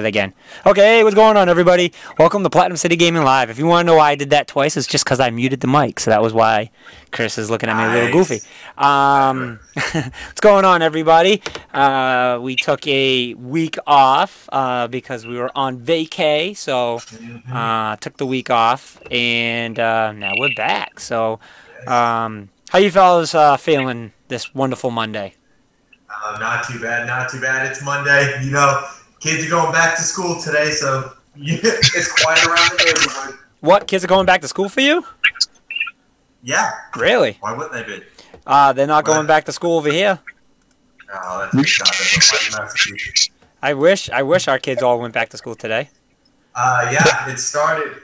Again. Okay, hey, what's going on, everybody? Welcome to Platinum City Gaming Live. If you want to know why I did that twice, it's just because I muted the mic, so that was why Chris is looking at me a little goofy. What's going on, everybody? We took a week off because we were on vacay, so took the week off, and now we're back. So, how you fellas feeling this wonderful Monday? Not too bad, not too bad. It's Monday, you know. Kids are going back to school today, so it's quiet around the neighborhood. What? Kids are going back to school for you? Yeah. Really? Why wouldn't they be? They're not going back to school over here. Oh, that's I wish our kids all went back to school today. Yeah, it started.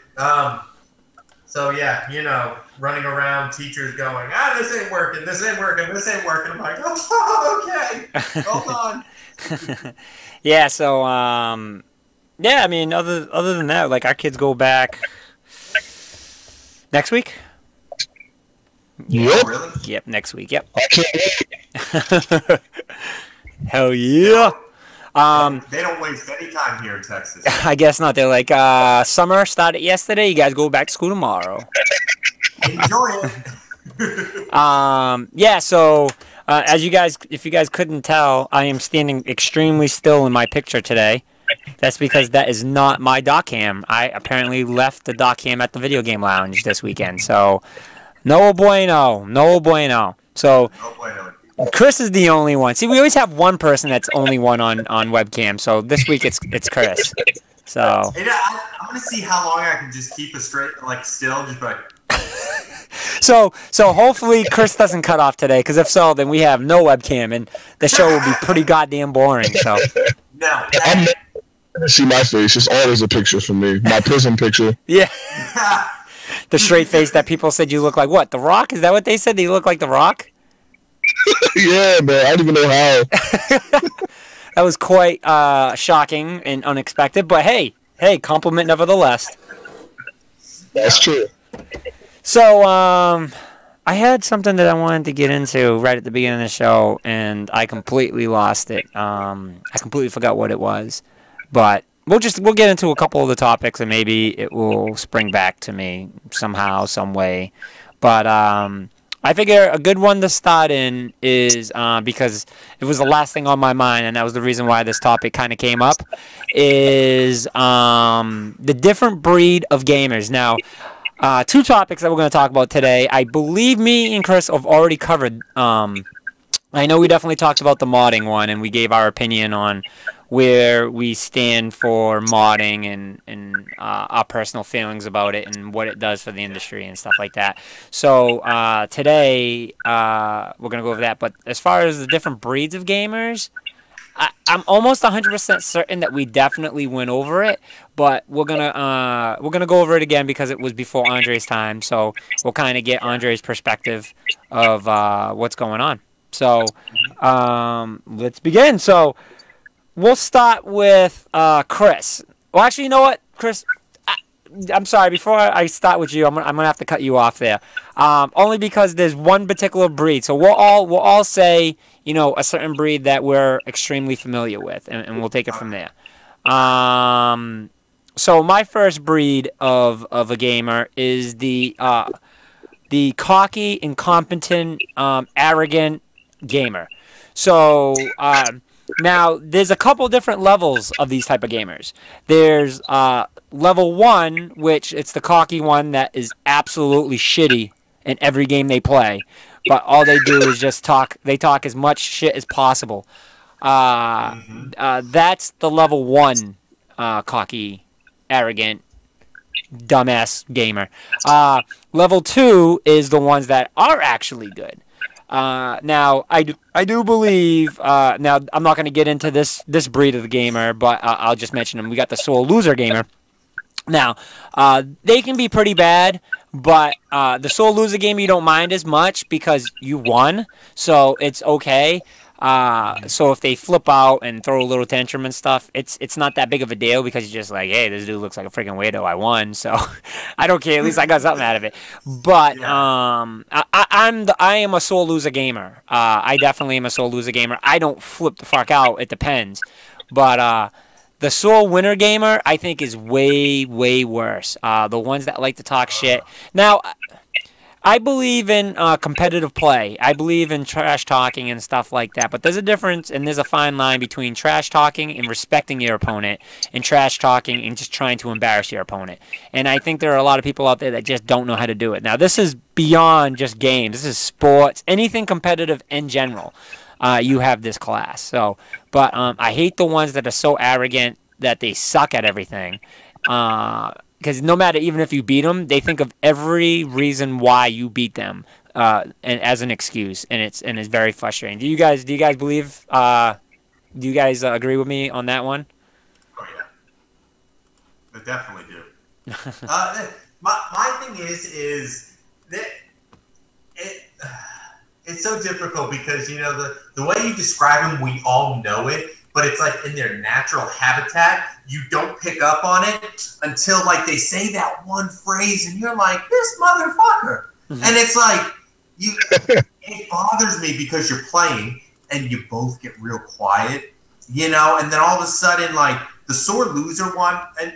So yeah, you know, running around, teachers going, this ain't working, this ain't working, this ain't working. I'm like, oh, okay, hold on. Yeah, so yeah, I mean, other than that, like, our kids go back next week. Yep. Really? Yep, next week. Yep. I can't wait. Hell yeah. They don't waste any time here in Texas. I guess not. They're like, summer started yesterday. You guys go back to school tomorrow. Enjoy it. Yeah. So, if you guys couldn't tell, I am standing extremely still in my picture today. That's because that is not my dock cam. I apparently left the dock cam at the video game lounge this weekend. So, no bueno, no bueno. So. No bueno. Chris is the only one. See, we always have one person that's only one on webcam. So this week it's Chris. So Hey, I'm gonna see how long I can just keep it straight, like still, just like. so hopefully Chris doesn't cut off today, because if so, then we have no webcam and the show will be pretty goddamn boring. So No. I'm never see my face. It's always a picture for me. My prison picture. Yeah. The straight face that people said you look like. What? The Rock? Is that what they said? That you look like The Rock? Yeah, man. I don't even know how. That was quite shocking and unexpected. But hey, compliment nevertheless. That's true. So, I had something that I wanted to get into right at the beginning of the show, and I completely lost it. I completely forgot what it was. But we'll get into a couple of the topics, and maybe it will spring back to me somehow, some way. But I figure a good one to start in is, because it was the last thing on my mind, and that was the reason why this topic kind of came up, is the different breed of gamers. Now, two topics that we're going to talk about today. I believe me and Chris have already covered. I know we definitely talked about the modding one, and we gave our opinion on where we stand for modding and our personal feelings about it and what it does for the industry and stuff like that. So today we're going to go over that. But as far as the different breeds of gamers, I'm almost 100% certain that we definitely went over it, but we're gonna go over it again because it was before Andre's time. So we'll kind of get Andre's perspective of what's going on. So let's begin. So we'll start with Chris. Well, actually, you know what, Chris? I'm sorry. Before I start with you, I'm gonna have to cut you off there. Only because there's one particular breed. So we'll all say, you know, a certain breed that we're extremely familiar with, and we'll take it from there. So my first breed of a gamer is the cocky, incompetent, arrogant gamer. So now there's a couple different levels of these type of gamers. There's level 1, which it's the cocky one that is absolutely shitty in every game they play, but all they do is just talk. They talk as much shit as possible. That's the level 1 cocky, arrogant, dumbass gamer. Level 2 is the ones that are actually good. Now, I do believe, now, I'm not going to get into this breed of the gamer, but I'll just mention them. We got the sore loser gamer. Now, they can be pretty bad, but the sore loser gamer you don't mind as much because you won, so it's okay. So if they flip out and throw a little tantrum and stuff, it's not that big of a deal because you're just like, hey, this dude looks like a freaking weirdo. I won, so I don't care. At least I got something out of it. But I am a sore loser gamer. I definitely am a sore loser gamer. I don't flip the fuck out. It depends. But The sore winner gamer, I think, is way, way worse. The ones that like to talk shit. Now, I believe in competitive play. I believe in trash talking and stuff like that. But there's a difference, and there's a fine line between trash talking and respecting your opponent, and trash talking and just trying to embarrass your opponent. And I think there are a lot of people out there that just don't know how to do it. Now, this is beyond just games. This is sports, anything competitive in general. You have this class. So, but I hate the ones that are so arrogant that they suck at everything. Because no matter, even if you beat them, they think of every reason why you beat them, and as an excuse, and it's very frustrating. Do you guys believe? Do you guys agree with me on that one? Oh yeah, I definitely do. My thing is that it's so difficult because the way you describe them, we all know it. But it's like in their natural habitat, you don't pick up on it until like they say that one phrase and you're like, this motherfucker. Mm-hmm. And it's like, it bothers me because you're playing and you both get real quiet, and then all of a sudden, like the sore loser one, and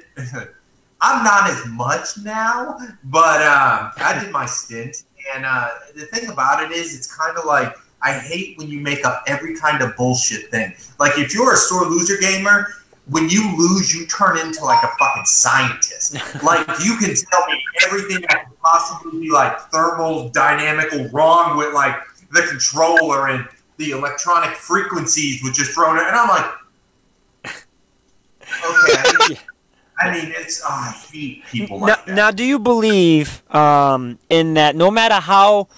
I'm not as much now, but I did my stint. And the thing about it is, it's kind of like, I hate when you make up every kind of bullshit thing. Like, if you're a sore loser gamer, when you lose, you turn into, like, a fucking scientist. Like, you can tell me everything that could possibly be, like, thermodynamical wrong with, like, the controller and the electronic frequencies with just throwing it. And I'm like, okay. I mean, I hate people like that. Now, do you believe in that no matter how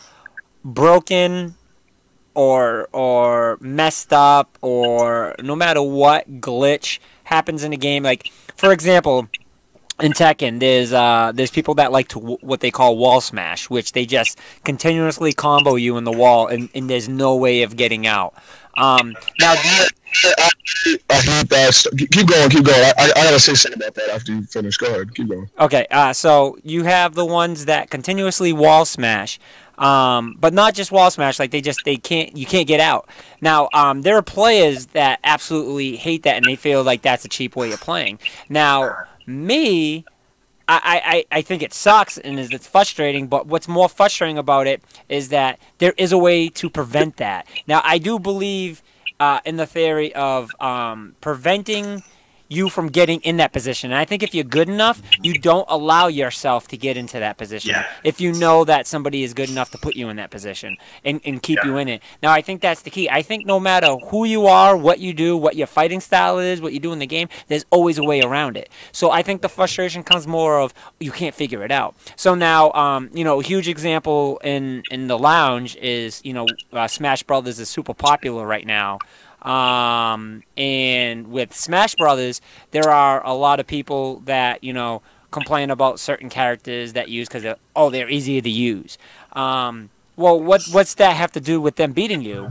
broken or messed up, or no matter what glitch happens in a game, like for example, in Tekken, there's people that like to what they call wall smash, which they just continuously combo you in the wall, and there's no way of getting out. Now, I hate that. Keep going. I gotta say something about that after you finish. Go ahead. Keep going. Okay. So you have the ones that continuously wall smash. But not just wall smash, like you can't get out. Now, there are players that absolutely hate that, and they feel like that's a cheap way of playing. Now, me, I think it sucks and it's frustrating, but what's more frustrating about it is that there is a way to prevent that. Now, I do believe in the theory of preventing you from getting in that position. And I think if you're good enough, you don't allow yourself to get into that position. Yeah. If you know that somebody is good enough to put you in that position and keep you in it. Now, I think that's the key. I think no matter who you are, what you do, what your fighting style is, what you do in the game, there's always a way around it. So I think the frustration comes more of you can't figure it out. So now, a huge example in the lounge is, Smash Brothers is super popular right now. And with Smash Brothers, there are a lot of people that, complain about certain characters that use because they're easier to use. Well, what's that have to do with them beating you?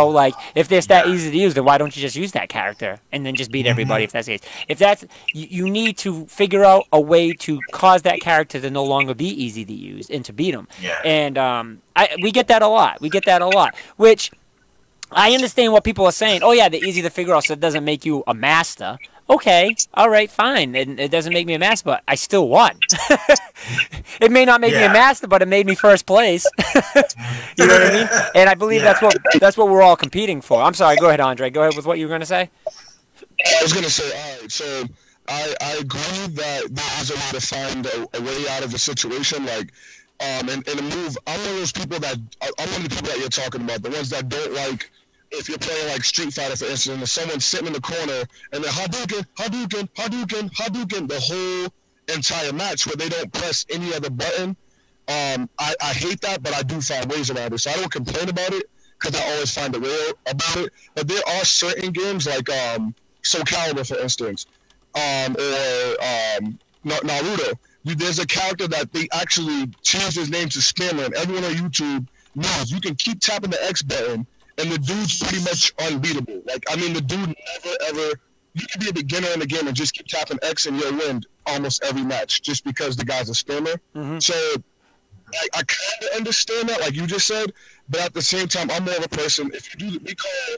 Like, if they're that easy to use, then why don't you just use that character and then just beat everybody if that's the case? If that's, you need to figure out a way to cause that character to no longer be easy to use and to beat them. Yeah. And we get that a lot. Which I understand what people are saying. Oh, yeah, they're easy to figure out, so it doesn't make you a master. Okay, all right, fine. It doesn't make me a master, but I still won. It may not make me a master, but it made me first place. You know what I mean? And I believe that's what we're all competing for. I'm sorry. Go ahead, Andre. Go ahead with what you were going to say. I was going to say, all right, so I agree that there is a way to find a way out of the situation. Like, in a move, I'm one of those people I'm one of the people that you're talking about, the ones that don't like, if you're playing like Street Fighter, for instance, and someone's sitting in the corner and they're Hadouken, the whole entire match where they don't press any other button. I hate that, but I do find ways around it. So I don't complain about it because I always find a way about it. But there are certain games like Soul Calibur, for instance, or Naruto. There's a character that they actually changed his name to Spammer, and everyone on YouTube knows you can keep tapping the X button, and the dude's pretty much unbeatable. Like, I mean, the dude never, ever... You can be a beginner in the game and just keep tapping X and you'll win almost every match just because the guy's a spammer. Mm-hmm. So, I kind of understand that, like you just said, but at the same time, I'm more of a person... If you do... We call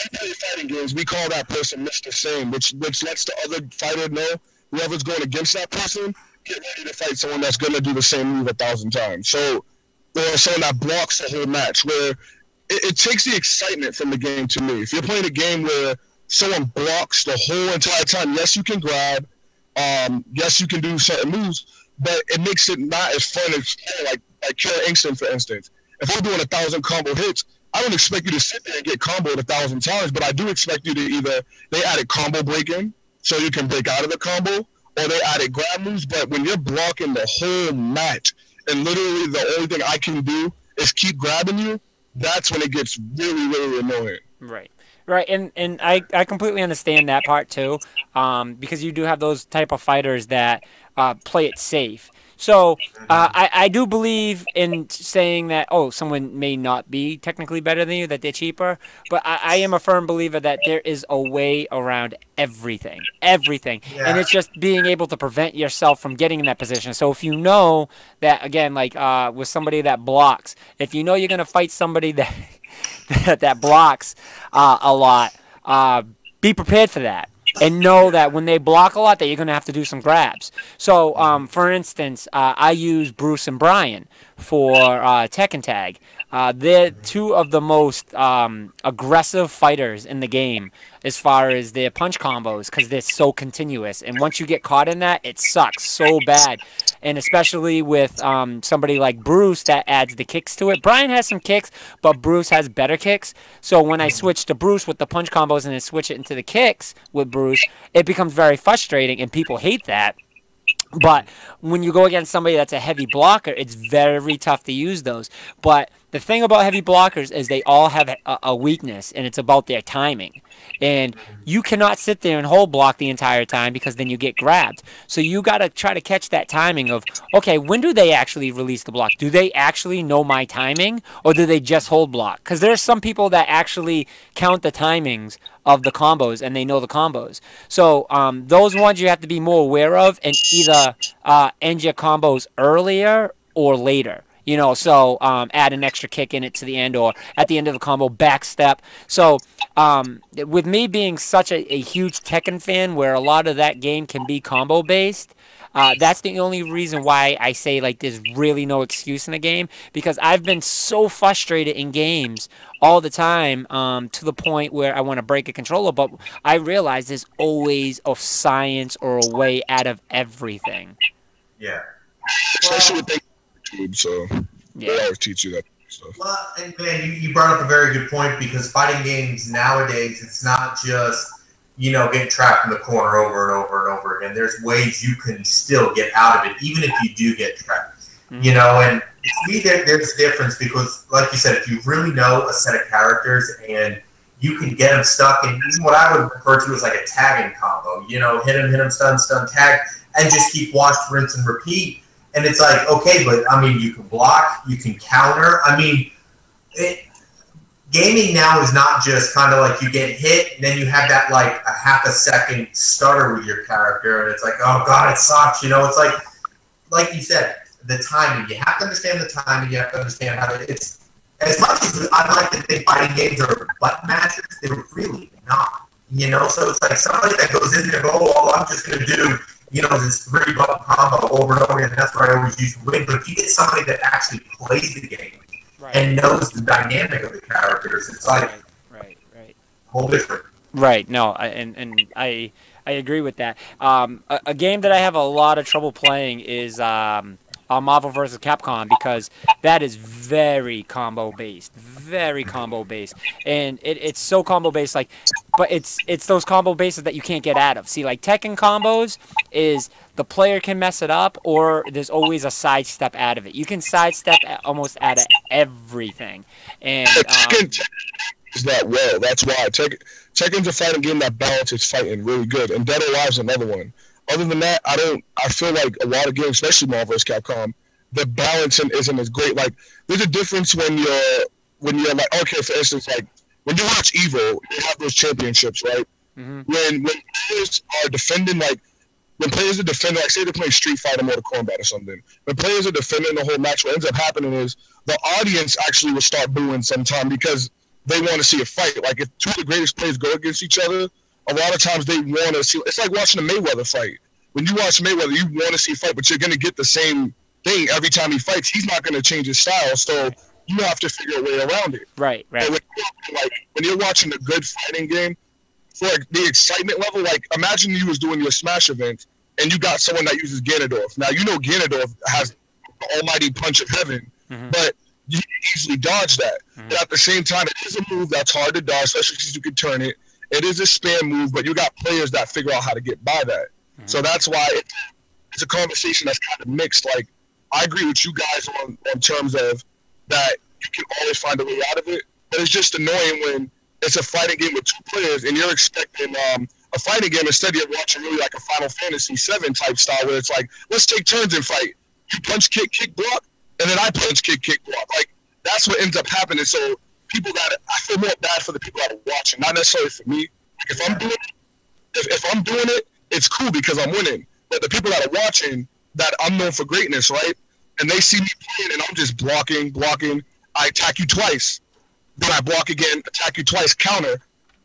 we play fighting games, we call that person Mr. Same, which lets the other fighter know whoever's going against that person, get ready to fight someone that's going to do the same move 1,000 times. So, or someone that blocks the whole match, where it takes the excitement from the game to me. If you're playing a game where someone blocks the whole entire time, yes, you can grab, yes, you can do certain moves, but it makes it not as fun as like Killer Instinct, for instance. If we're doing 1,000 combo hits, I don't expect you to sit there and get comboed 1,000 times, but I do expect you to either they added combo breaking so you can break out of the combo, or they added grab moves. But when you're blocking the whole match and literally the only thing I can do is keep grabbing you, that's when it gets really, really annoying. Right. Right, and I completely understand that part too, because you do have those type of fighters that play it safe. So I do believe in saying that, someone may not be technically better than you, that they're cheaper, but I am a firm believer that there is a way around everything. Yeah. And it's just being able to prevent yourself from getting in that position. So if you know that, again, like with somebody that blocks, if you know you're going to fight somebody that blocks a lot, be prepared for that. And know that when they block a lot, that you're going to have to do some grabs. So, for instance, I use Bruce and Brian for Tekken Tag. They're two of the most aggressive fighters in the game as far as their punch combos, because they're so continuous. And once you get caught in that, it sucks so bad. And especially with somebody like Bruce that adds the kicks to it. Brian has some kicks, but Bruce has better kicks. So when I switch to Bruce with the punch combos and then switch it into the kicks with Bruce, it becomes very frustrating, and people hate that. But when you go against somebody that's a heavy blocker, it's very tough to use those. But the thing about heavy blockers is they all have a weakness, and it's about their timing. And you cannot sit there and hold block the entire time, because then you get grabbed. So you got to try to catch that timing of, okay, when do they actually release the block? Do they actually know my timing, or do they just hold block? Because there's some people that actually count the timings of the combos, and they know the combos. So those ones you have to be more aware of, and either end your combos earlier or later. You know, so add an extra kick in it to the end, or at the end of the combo, backstep. So with me being such a huge Tekken fan, where a lot of that game can be combo-based, that's the only reason why I say, like, there's really no excuse in the game, because I've been so frustrated in games all the time to the point where I want to break a controller, but I realize there's always a science or a way out of everything. Yeah. Especially with YouTube, so they always teach you that stuff. Well, and man, you brought up a very good point, because fighting games nowadays, it's not just, getting trapped in the corner over and over and over again. There's ways you can still get out of it, even if you do get trapped. Mm-hmm. And to me, there's a difference, because, like you said, if you really know a set of characters and you can get them stuck in what I would refer to as like a tagging combo, hit him, stun, tag, and just keep watch, rinse, and repeat. And it's like, okay, but, I mean, you can block, you can counter. I mean, gaming now is not just kind of like you get hit, and then you have that, like, a half a second stutter with your character, and it's like, oh, God, it sucks. It's like you said, the timing. You have to understand the timing. You have to understand how it's, as much as I like to think fighting games are button mashers, they're really not. So it's like somebody that goes in there and goes, I'm just going to do, this 3-button combo over and over again, and that's what I always use to win. But if you get somebody that actually plays the game and knows the dynamic of the characters, it's like right. whole different. Right. No, I agree with that. A game that I have a lot of trouble playing is Marvel vs. Capcom, because that is very combo based, and it's so combo based, but it's those combo bases that you can't get out of. See, like Tekken combos is the player can mess it up, or there's always a sidestep out of it. You can sidestep almost out of everything, and Tekken is that well. That's why Tekken's a fighting game that balances fighting really good, and Dead or Alive's another one. Other than that, I feel like a lot of games, especially Marvel vs. Capcom, the balancing isn't as great. Like, there's a difference when you're like, okay, for instance, like when you watch Evo, they have those championships, right? Mm-hmm. When players are defending, like when players are defending, like say they're playing Street Fighter, Mortal Kombat, or something. When players are defending the whole match, what ends up happening is the audience actually will start booing sometime, because they want to see a fight. Like if two of the greatest players go against each other, a lot of times they want to see. It's like watching a Mayweather fight. When you watch Mayweather, you want to see a fight, but you're going to get the same thing every time he fights. He's not going to change his style, so you have to figure a way around it. Right. But when you're watching a good fighting game, for like the excitement level, like imagine you was doing your Smash event and you got someone that uses Ganondorf. Now you know Ganondorf has the almighty punch of heaven, but you can easily dodge that. But at the same time, it is a move that's hard to dodge, especially because you can turn it. It is a spam move, but you got players that figure out how to get by that. So that's why it's a conversation that's kind of mixed. Like, I agree with you guys on terms of that you can always find a way out of it, but it's just annoying when it's a fighting game with two players and you're expecting a fighting game instead you're watching really like a Final Fantasy VII type style where it's like, let's take turns and fight. You punch, kick, block, and then I punch, kick, block. Like, that's what ends up happening. So people I feel more bad for the people that are watching, not necessarily for me. Like if I'm doing it, it's cool because I'm winning. But the people that are watching, that I'm known for greatness, right? And they see me playing and I'm just blocking. I attack you twice. Then I block again, attack you twice, counter,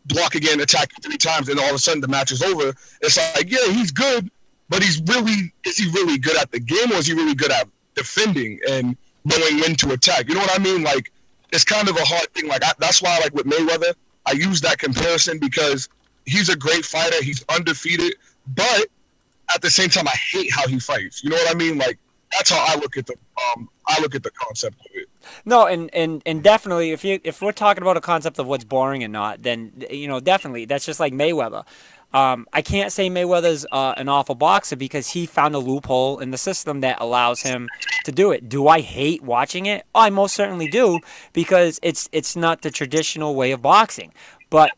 block again, attack you 3 times, and all of a sudden the match is over. It's like, yeah, he's good, but is he really good at the game, or is he really good at defending and knowing when to attack? You know what I mean? Like, it's kind of a hard thing. Like, that's why, like, with Mayweather, I use that comparison because he's a great fighter. He's undefeated, but at the same time, I hate how he fights. You know what I mean? Like, that's how I look at the concept of it. No, and definitely, if we're talking about a concept of what's boring and not, then definitely that's just like Mayweather. I can't say Mayweather's an awful boxer because he found a loophole in the system that allows him to do it. Do I hate watching it? Oh, I most certainly do, because it's not the traditional way of boxing. But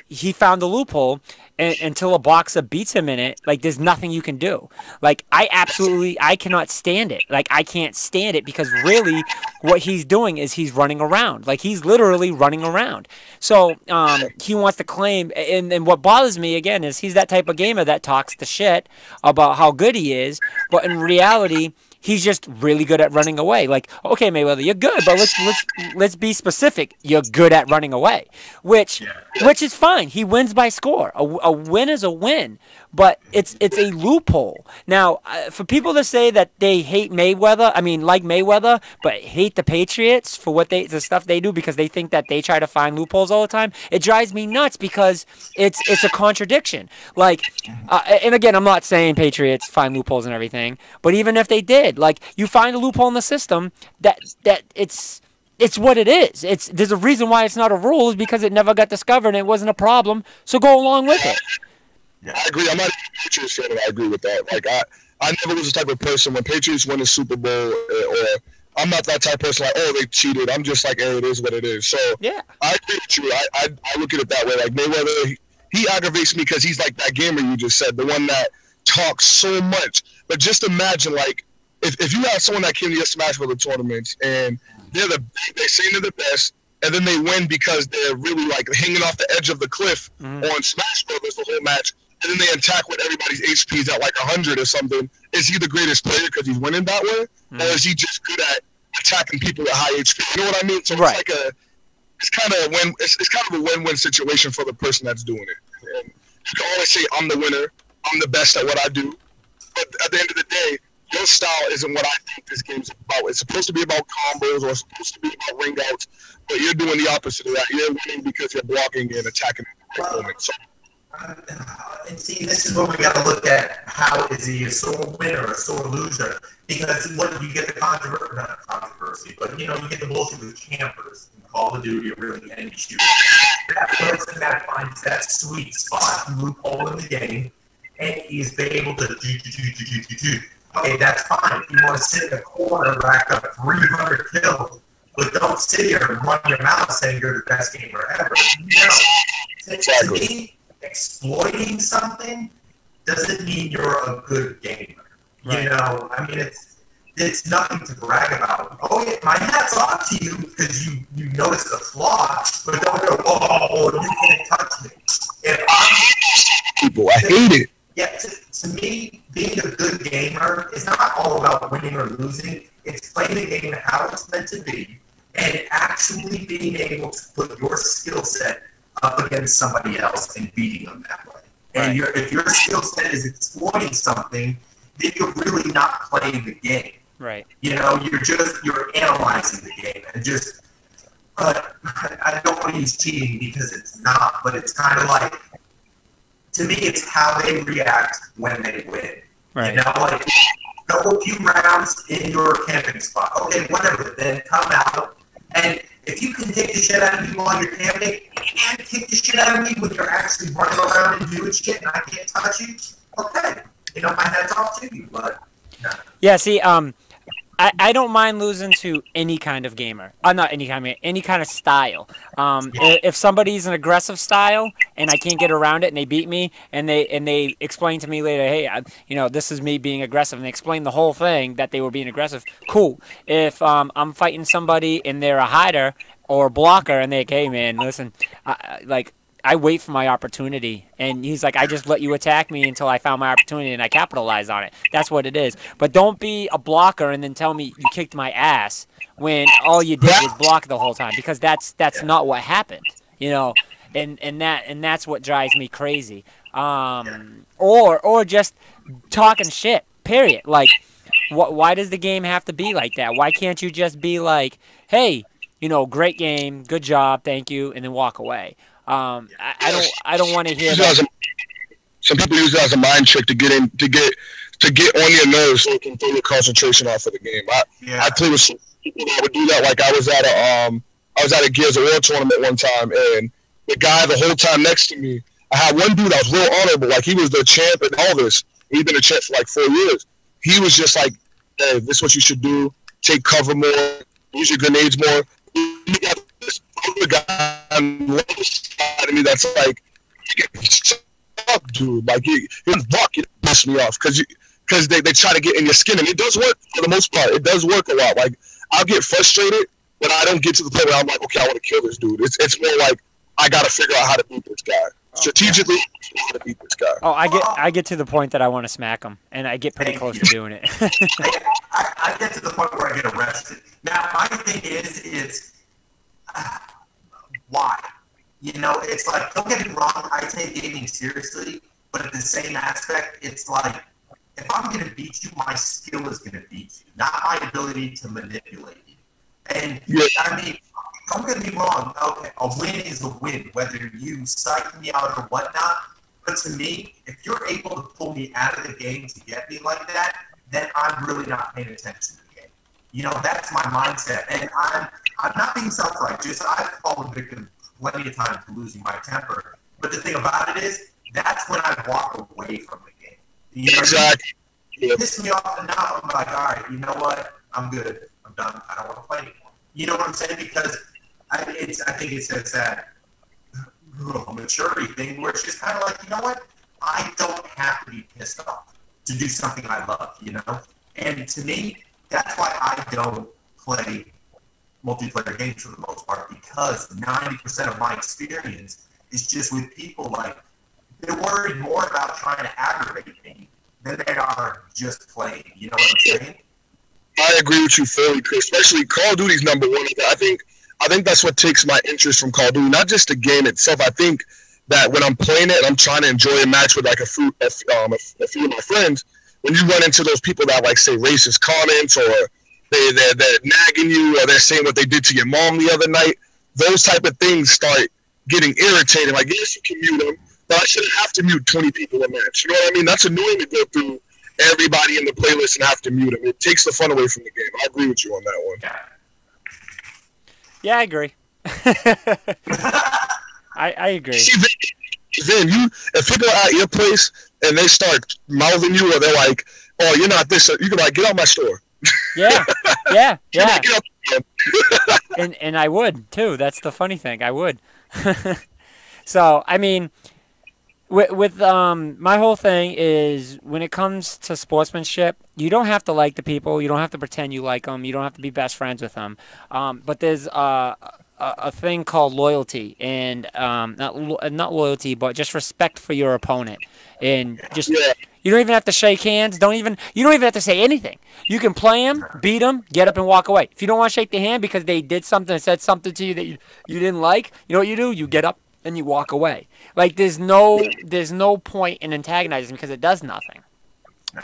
he found a loophole, and until a boxer beats him in it, like, there's nothing you can do. Like, I cannot stand it. Like, I can't stand it because really what he's doing is he's running around. Like, he's literally running around. So he wants to claim, and what bothers me, again, is he's that type of gamer that talks the shit about how good he is, but in reality, he's just really good at running away. Like, okay, Mayweather, you're good, but let's be specific. You're good at running away, which is fine. He wins by score. A win is a win, but it's a loophole. Now, for people to say that they hate Mayweather, like Mayweather, but hate the Patriots for the stuff they do because they think that they try to find loopholes all the time, it drives me nuts because it's a contradiction. Like, and again, I'm not saying Patriots find loopholes and everything, but even if they did, like, you find a loophole in the system that it's what it is. There's a reason why it's not a rule, is because it never got discovered and it wasn't a problem. So go along with it. Yeah, I agree. I'm not a Patriots fan, and I agree with that. Like, I never was the type of person when Patriots win a Super Bowl, or I'm not that type of person like, oh, they cheated. I'm just like, hey, it is what it is. So yeah, I agree with you. I look at it that way. Like, Mayweather, he aggravates me because he's like that gamer you just said, the one that talks so much. But just imagine, like, if you have someone that came to your Smash Brother tournaments and they say they're the best, and then they win because they're really like hanging off the edge of the cliff on Smash Brothers the whole match, and then they attack when everybody's HP is at like 100 or something. Is he the greatest player because he's winning that way, or is he just good at attacking people at high HP? You know what I mean? So it's like it's kind of a win-win situation for the person that's doing it. And you can always say, I'm the winner, I'm the best at what I do, but at the end of the day, your style isn't what I think this game's about. It's supposed to be about combos, or it's supposed to be about ring outs, but you're doing the opposite of that. You're winning because you're blocking and attacking at the right moment. So, and see, this is what we got to look at. How is he a sore winner or a sore loser? Because what you get the controversy, but you get the bullshit with campers in Call of Duty or really any shooter. That person that finds that sweet spot, loophole in the game, and he's been able to do. Okay, that's fine. If you want to sit in a corner, rack up 300 kills, but don't sit here and run your mouth saying you're the best gamer ever. To me, exploiting something doesn't mean you're a good gamer. Right. It's nothing to brag about. Oh yeah, my hat's off to you because you notice the flaw, but don't go, oh, you can't touch me. I hate it. Yeah, to me, being a good gamer is not all about winning or losing. It's playing the game how it's meant to be, and actually being able to put your skill set up against somebody else and beating them that way. And if your skill set is exploiting something, then you're really not playing the game. Right. You're analyzing the game and just. But I don't want to use cheating because it's not. But it's kind of like, to me, it's how they react when they win. Right. Like go a few rounds in your camping spot. Okay, whatever. Then come out, and if you can kick the shit out of me while you're camping, and kick the shit out of me when you're actually running around and doing shit, and I can't touch you. Okay, my hat's off to you. But no. Yeah. See, I don't mind losing to any kind of gamer. Not any kind of any kind of style. If somebody's an aggressive style and I can't get around it and they beat me and they explain to me later, hey, this is me being aggressive, and they explain the whole thing that they were being aggressive. Cool. If I'm fighting somebody and they're a hider or a blocker and they're like, hey man, listen, I wait for my opportunity. And he's like, I just let you attack me until I found my opportunity and I capitalized on it. That's what it is. But don't be a blocker and then tell me you kicked my ass when all you did was block the whole time, because that's not what happened, and that's what drives me crazy. Or just talking shit, period. Like, why does the game have to be like that? Why can't you just be like, hey, great game, good job, thank you, and then walk away? I don't want to hear that. Some people use it as a mind trick to get on your nerves so it can throw your concentration off of the game. I play with some people that would do that. Like I was at a Gears of War tournament one time, and the guy the whole time next to me, I had one dude that was real honorable, like he was the champ and all this. He'd been a champ for like 4 years. He was just like, hey, this is what you should do. Take cover more. Use your grenades more. You got this other guy on the other side of me that's like, up, dude. Like, he fuck, it pissed me off because they try to get in your skin, and it does work for the most part. It does work a lot. Like, I'll get frustrated, but I don't get to the point where I'm like, okay, I want to kill this dude. It's more like, I got to figure out how to beat this guy. Strategically, how to beat this guy. Oh, I get to the point that I want to smack him, and I get pretty close to doing it. I get to the point where I get arrested. Now, my thing is why? It's like, don't get me wrong, I take gaming seriously, but at the same aspect, it's like, if I'm going to beat you, my skill is going to beat you, not my ability to manipulate you. And, I mean, don't get me wrong, okay, a win is a win, whether you psych me out or whatnot, but to me, if you're able to pull me out of the game to get me like that, then I'm really not paying attention to the game. That's my mindset, and I'm not being self-righteous. I've fallen victim plenty of times to losing my temper, but the thing about it is, that's when I walk away from the game. Exactly. You piss me off enough, I'm like, all right, you know what? I'm good. I'm done. I don't want to play anymore. You know what I'm saying? Because I think it's that maturity thing where it's just kind of like, you know what? I don't have to be pissed off to do something I love, And to me, that's why I don't play multiplayer games for the most part, because 90% of my experience is just with people like, they're worried more about trying to aggravate me than they are just playing. You know what I'm saying? I agree with you fully, Chris. Especially Call of Duty's number one. I think that's what takes my interest from Call of Duty, not just the game itself. I think that when I'm playing it and I'm trying to enjoy a match with like a few of my friends, when you run into those people that like say racist comments, or they're nagging you, or they're saying what they did to your mom the other night, those type of things start getting irritating. Like, yes, you can mute them, but I shouldn't have to mute 20 people a match. You know what I mean? That's annoying to go through everybody in the playlist and have to mute them. It takes the fun away from the game. I agree with you on that one. Yeah, I agree. I agree. See, then if people are at your place and they start mouthing you, or they're like, "Oh, you're not this," you can like, "Get out my store." Yeah. and I would too. That's the funny thing. I would. So I mean, with my whole thing is, when it comes to sportsmanship, you don't have to like the people. You don't have to pretend you like them. You don't have to be best friends with them. But there's a thing called loyalty, and not loyalty, but just respect for your opponent, and just You don't even have to shake hands. You don't even have to say anything. You can play them, beat them, get up and walk away. If you don't want to shake the hand because they did something, said something to you that you didn't like, you know what you do? You get up and you walk away. Like there's no point in antagonizing because it does nothing.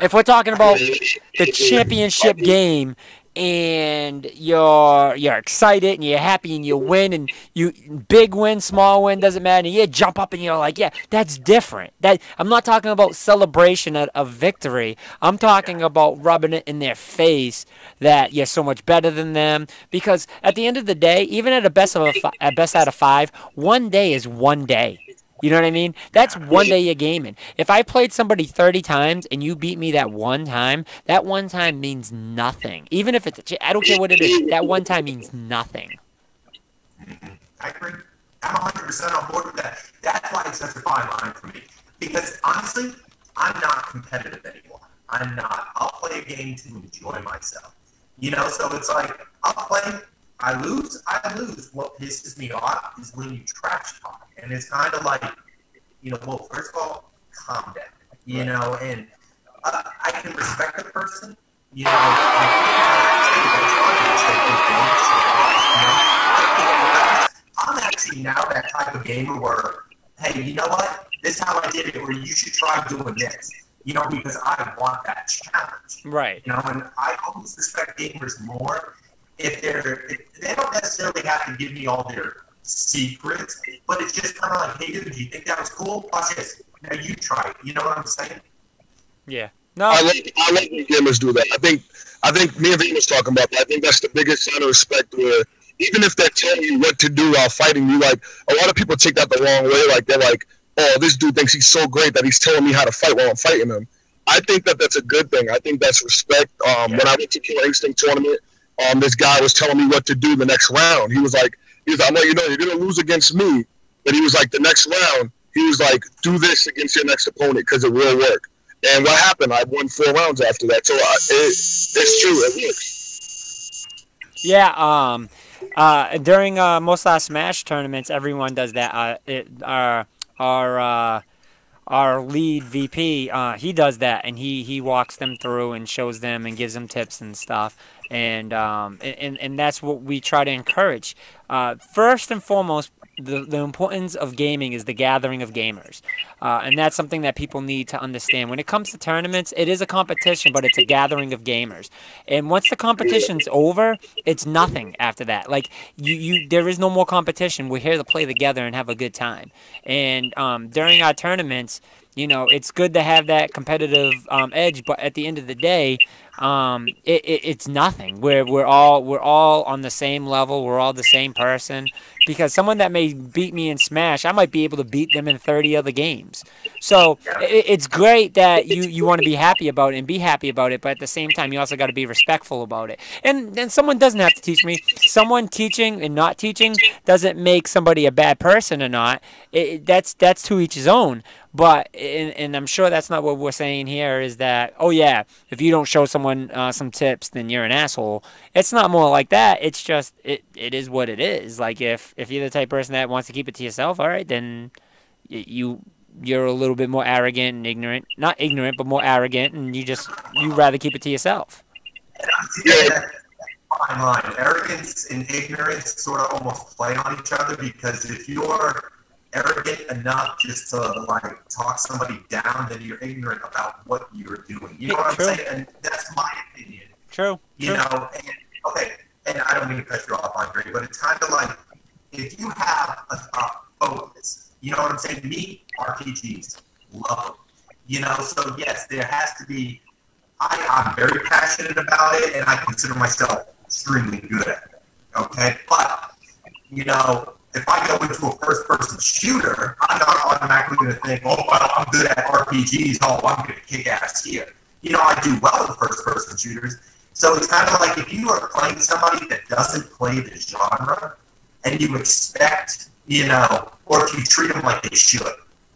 If we're talking about the championship game and you're excited and you're happy and you win and you big win, small win, doesn't matter, and you jump up and you're like, yeah, that's different. That I'm not talking about celebration of victory. I'm talking about rubbing it in their face that you're so much better than them, because at the end of the day, even at a best out of 5, one day is one day. You know what I mean? That's one day you're gaming. If I played somebody 30 times and you beat me that one time means nothing. Even if it's I don't care what it is. That one time means nothing. I agree. I'm 100% on board with that. That's why it's such a fine line for me. Because honestly, I'm not competitive anymore. I'm not. I'll play a game to enjoy myself. You know, so it's like, I'll play, I lose. What pisses me off is when you trash talk. And it's kind of like, you know, well, first of all, calm down. You know, and I can respect a person. You know, I'm actually now that type of gamer where, hey, you know what? This is how I did it, or you should try doing this. You know, because I want that challenge. Right. You know, and I always respect gamers more if they don't necessarily have to give me all their secrets, but it's just kind of like, hey, dude, do you think that was cool? Watch this. Now you try it. You know what I'm saying? Yeah. No. I like when gamers do that. I think me and Vin was talking about that. I think that's the biggest sign of respect, where even if they're telling you what to do while fighting you, like, a lot of people take that the wrong way. Like, they're like, oh, this dude thinks he's so great that he's telling me how to fight while I'm fighting him. I think that that's a good thing. I think that's respect. When I went to Killer Instinct tournament, this guy was telling me what to do the next round. He was like, I'm letting you know, you're going to lose against me. But he was like, the next round, he was like, do this against your next opponent because it will work. And what happened? I won 4 rounds after that. So it's true. It works. Yeah. During most of our Smash tournaments, everyone does that. Our lead VP, he does that, and he walks them through and shows them and gives them tips and stuff. And that's what we try to encourage. First and foremost, the importance of gaming is the gathering of gamers. And that's something that people need to understand. When it comes to tournaments, it is a competition, but it's a gathering of gamers. And once the competition's over, it's nothing after that. Like, there is no more competition. We're here to play together and have a good time. And during our tournaments, you know, it's good to have that competitive edge, but at the end of the day, it's nothing. We're all on the same level. We're all the same person. Because someone that may beat me in Smash, I might be able to beat them in 30 other games. So it's great that you want to be happy about it and be happy about it, but at the same time, you also got to be respectful about it. And someone doesn't have to teach me. Someone teaching and not teaching doesn't make somebody a bad person or not. That's to each his own. But, and I'm sure that's not what we're saying here, is that, oh yeah, if you don't show someone some tips, then you're an asshole. It's not more like that. It's just, it is what it is. Like, if you're the type of person that wants to keep it to yourself, all right, then you're a little bit more arrogant and ignorant. Not ignorant, but more arrogant, and you rather keep it to yourself. Fine line. Arrogance and ignorance sort of almost play on each other, because if you're arrogant enough just to like talk somebody down, then you're ignorant about what you're doing. You know what I'm saying? And that's my opinion. True. You know, and okay, and I don't mean to cut you off, Andre, but it's kind of like, if you have a focus, you know what I'm saying? Me, RPGs, love them. You know, so yes, there has to be, I'm very passionate about it, and I consider myself extremely good at it. Okay? But, you know, if I go into a first-person shooter, I'm not automatically going to think, oh, well, I'm good at RPGs, oh, I'm going to kick ass here. You know, I do well in first-person shooters. So it's kind of like, if you are playing somebody that doesn't play the genre, and you expect, you know, or if you treat them like they should.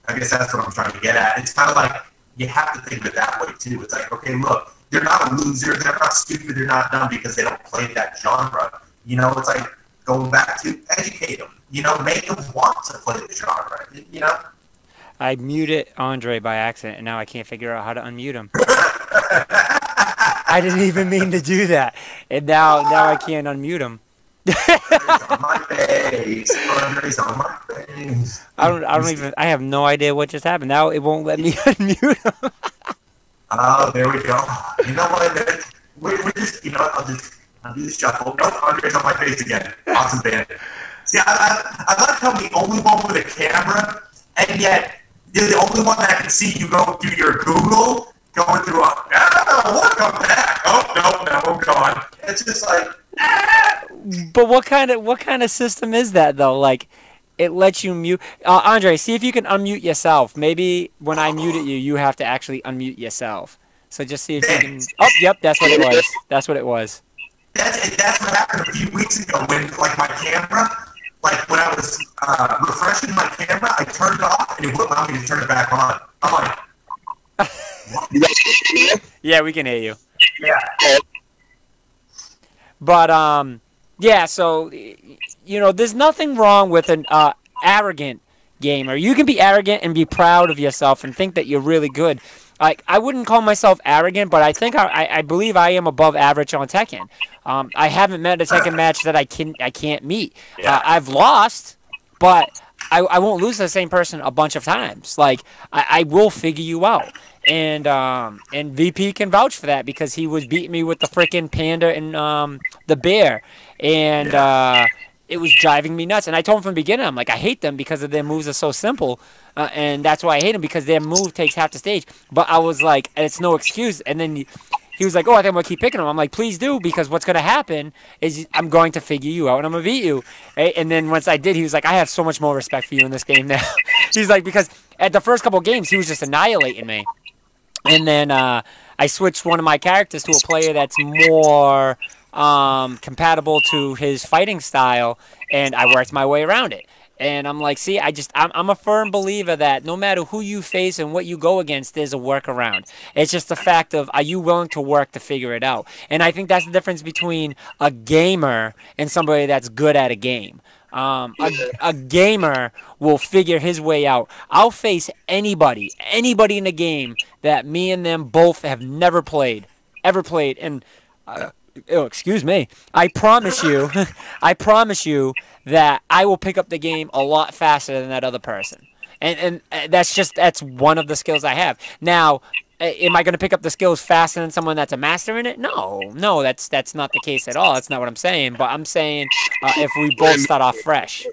I guess that's what I'm trying to get at. It's kind of like, you have to think of it that way, too. It's like, okay, look, they're not a loser, they're not stupid, they're not dumb because they don't play that genre. You know, it's like, going back to educate them. You know, make them want to play the genre, you know? I muted Andre by accident, and now I can't figure out how to unmute him. I didn't even mean to do that, and now I can't unmute him. Andre's on my face. Andre's on my face. I have no idea what just happened. Now it won't let me unmute him. Oh, there we go. You know what? We just, you know what? I'll do the shuffle. Nope, Andre's on my face again. Awesome bandit. See, I like how I'm the only one with a camera, and yet you're the only one that can see you go through your Google, going through welcome back. Oh, no, gone. It's just like, But what kind of system is that though? Like, it lets you mute. Andre, see if you can unmute yourself. Maybe when I muted you, you have to actually unmute yourself. So just see if you can. Oh, yep, that's what it was. That's what it was. That's what happened a few weeks ago when, like, my camera, like, when I was refreshing my camera, I turned it off and it wouldn't allow me to turn it back on. I'm like, what? Yeah, we can hear you. Yeah. But yeah. So there's nothing wrong with an arrogant gamer. You can be arrogant and be proud of yourself and think that you're really good. Like, I wouldn't call myself arrogant, but I think I believe I am above average on Tekken. I haven't met a Tekken match that I can't meet. Yeah. I've lost, but I won't lose to the same person a bunch of times. Like, I will figure you out. And VP can vouch for that because he was beating me with the freaking panda and the bear. And it was driving me nuts. And I told him from the beginning, I'm like, I hate them because of their moves are so simple. And that's why I hate them, because their move takes half the stage. But I was like, it's no excuse. And then he was like, oh, I think I'm going to keep picking them. I'm like, please do, because what's going to happen is I'm going to figure you out and I'm going to beat you. Right? And then once I did, he was like, I have so much more respect for you in this game now. He's like, because at the first couple of games, he was just annihilating me. And then I switched one of my characters to a player that's more compatible to his fighting style, and I worked my way around it. And I'm like, see, I'm a firm believer that no matter who you face and what you go against, there's a workaround. It's just the fact of, are you willing to work to figure it out? And I think that's the difference between a gamer and somebody that's good at a game. A gamer will figure his way out. I'll face anybody in the game that me and them both have never played, and excuse me, I promise you that I will pick up the game a lot faster than that other person. And that's one of the skills I have. Now, am I going to pick up the skills faster than someone that's a master in it? No, that's not the case at all. That's not what I'm saying. But I'm saying if we both start off fresh.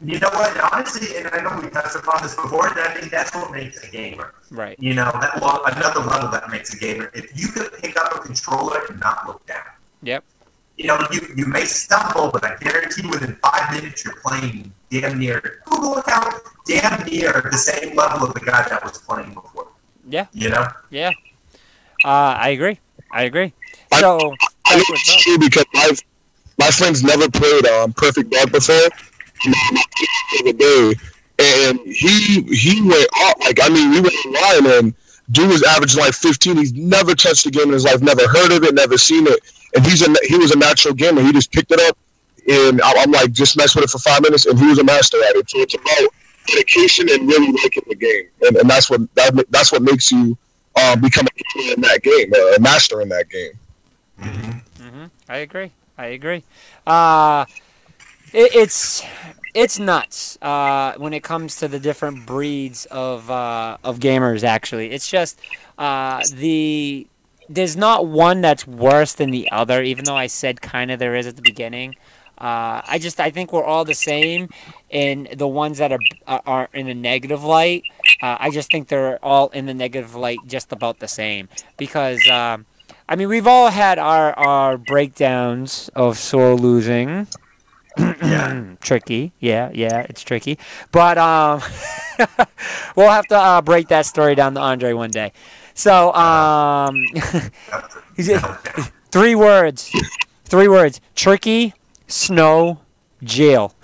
You know what? Honestly, and I know we touched upon this before, and I think that's what makes a gamer. Right. You know, another level that makes a gamer. If you can pick up a controller and not look down. Yep. You know, you may stumble, but I guarantee within 5 minutes you're playing damn near Google account, damn near the same level of the guy that was playing before. Yeah. You know? Yeah. I agree. So I know it's true because my friends never played Perfect Dark before. The other day, and he went up. Like, I mean, we went online and dude was averaging like 15. He's never touched a game in his life, never heard of it, never seen it. And he was a natural gamer. He just picked it up, and I'm like, just mess with it for 5 minutes, and he was a master at it. So it's about dedication and really liking the game, and that's what makes you become a gamer in that game, a master in that game. Mm-hmm. I agree. It's nuts when it comes to the different breeds of gamers. Actually, it's just there's not one that's worse than the other. Even though I said kind of there is at the beginning, I think we're all the same. And the ones that are in a negative light, I just think they're all in the negative light just about the same. Because I mean, we've all had our breakdowns of sore losing. Yeah. Tricky. Yeah, it's tricky. But we'll have to break that story down to Andre one day. So, 3 words. Tricky, snow, jail.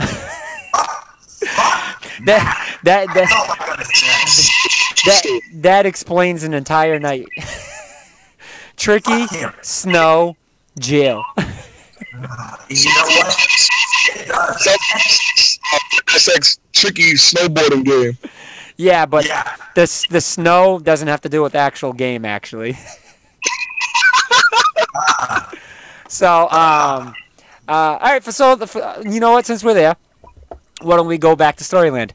That explains an entire night. Tricky, snow, jail. You know what? It does. SX tricky snowboarding game. Yeah, but the snow doesn't have to do with the actual game, actually. So, all right. You know what? Since we're there, why don't we go back to Storyland?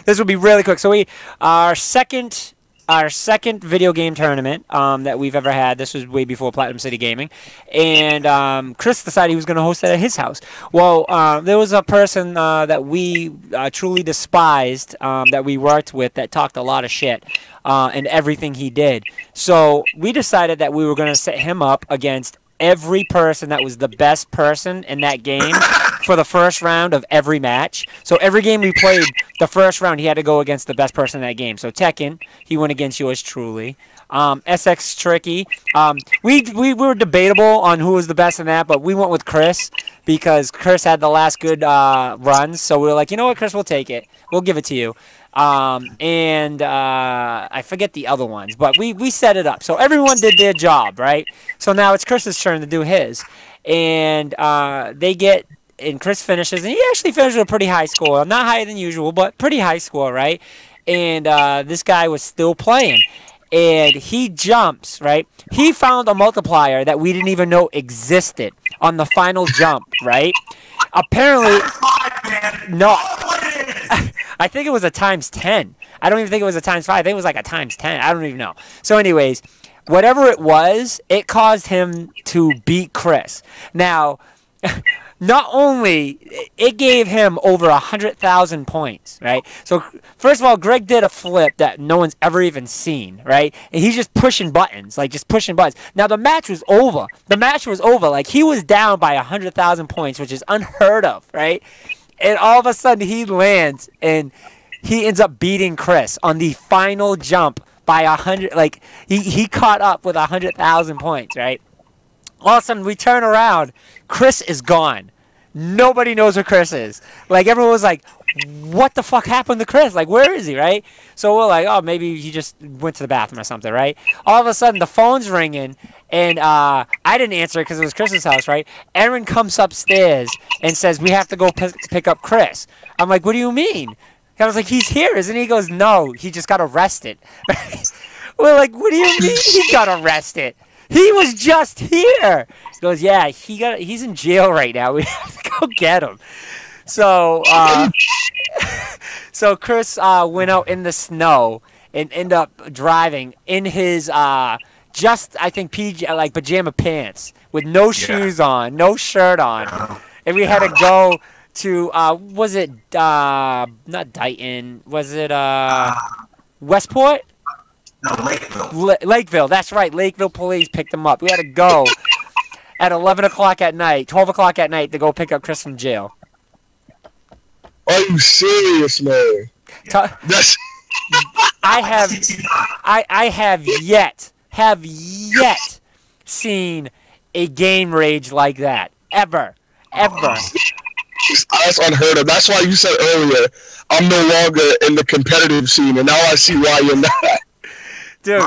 This will be really quick. So our second video game tournament that we've ever had. This was way before Platinum City Gaming, and Chris decided he was going to host it at his house. Well, there was a person that we truly despised that we worked with that talked a lot of shit and everything he did. So we decided that we were going to set him up against every person that was the best person in that game for the first round of every match. So every game we played, the first round, he had to go against the best person in that game. So Tekken, he went against yours truly. SX Tricky, we were debatable on who was the best in that, but we went with Chris because Chris had the last good runs. So we were like, you know what, Chris, we'll take it. We'll give it to you. I forget the other ones, but we set it up. So everyone did their job, right? So now it's Chris's turn to do his. And and Chris finishes, and he actually finished with a pretty high score. Not higher than usual, but pretty high score, right? And this guy was still playing. And he jumps, right? He found a multiplier that we didn't even know existed on the final jump, right? Apparently, no. I think it was a times 10. I don't even think it was a times 5. I think it was like a times 10. I don't even know. So anyways, whatever it was, it caused him to beat Chris. Now, not only, it gave him over 100,000 points, right? So, first of all, Greg did a flip that no one's ever even seen, right? And he's just pushing buttons, like just pushing buttons. Now, the match was over. The match was over. Like, he was down by 100,000 points, which is unheard of, right? And all of a sudden, he lands, and he ends up beating Chris on the final jump by 100. Like, he caught up with 100,000 points, right? All of a sudden, we turn around. Chris is gone. Nobody knows where Chris is. Like, everyone was like, what the fuck happened to Chris? Like, where is he, right? So we're like, oh, maybe he just went to the bathroom or something, right? All of a sudden, the phone's ringing, and I didn't answer it because it was Chris's house, right? Aaron comes upstairs and says, we have to go pick up Chris. I'm like, what do you mean? I was like, he's here, isn't he? He goes, no, he just got arrested. We're like, what do you mean he got arrested? He was just here. He goes, yeah, he's in jail right now. We have to go get him. So, so Chris went out in the snow and ended up driving in his just, I think, pajama pants with no shoes on, no shirt on. And we had to go to, was it, not Dighton, was it Westport? No, Lakeville. Lakeville, that's right. Lakeville police picked him up. We had to go at 11 o'clock at night, 12 o'clock at night to go pick up Chris from jail. Are you serious, man? That's... I have yet seen a game rage like that. Ever. That's unheard of. That's why you said earlier, I'm no longer in the competitive scene, and now I see why you're not. Dude,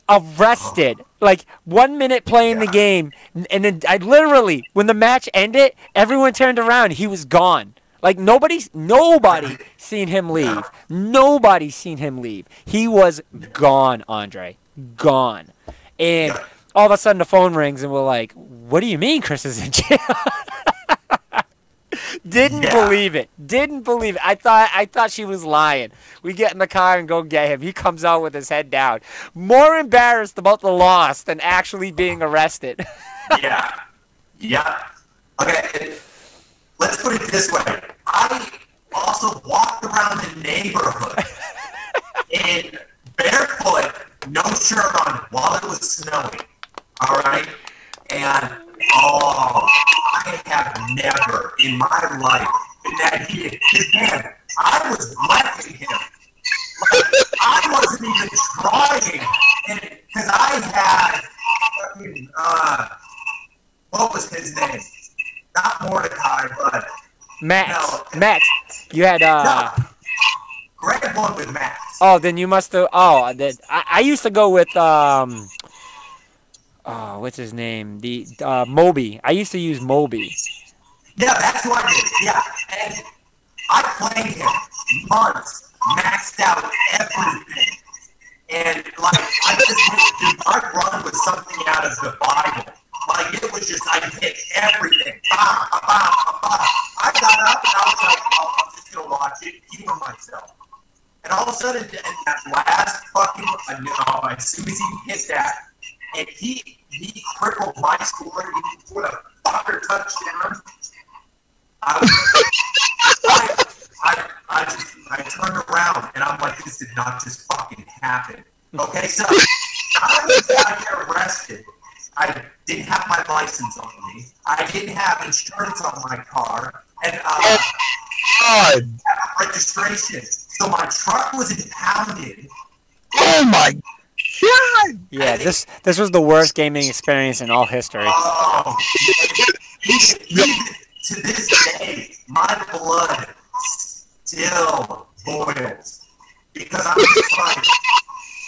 arrested. Like, 1 minute playing the game, and then I literally, when the match ended, everyone turned around. He was gone. Like, nobody seen him leave. Nobody seen him leave. He was gone, Andre. Gone. And all of a sudden the phone rings, and we're like, what do you mean Chris is in jail? Didn't believe it. I thought she was lying. We get in the car and go get him. He comes out with his head down. More embarrassed about the loss than actually being arrested. Yeah. Okay, let's put it this way. I also walked around the neighborhood in barefoot, no shirt on, while it was snowing. All right? And, I have never in my life been that heated. Man, I was letting him. Like, I wasn't even trying. Because I had, what was his name? Not Mordecai, but... Max. No. Max. You had, No. Greg won with Max. Oh, then you must have... I used to go with, oh, what's his name? The Moby. I used to use Moby. Yeah, that's who I did. Yeah, and I played him months, maxed out everything, and like I just dude, my run was something out of the Bible. Like it was just I hit everything. Bah, bah, bah, bah. I got up and I was like, oh, I'm just gonna watch it, humor myself. And all of a sudden, in that last fucking, as soon as he hit that, and he crippled my score, he put a fucker touchdown. I turned around and I'm like, this did not just fucking happen. Okay, so I got arrested. I didn't have my license on me. I didn't have insurance on my car, and I didn't have registration. So my truck was impounded. Oh my God! Yeah, this was the worst gaming experience in all history. Oh, even to this day, my blood still boils because I'm just like,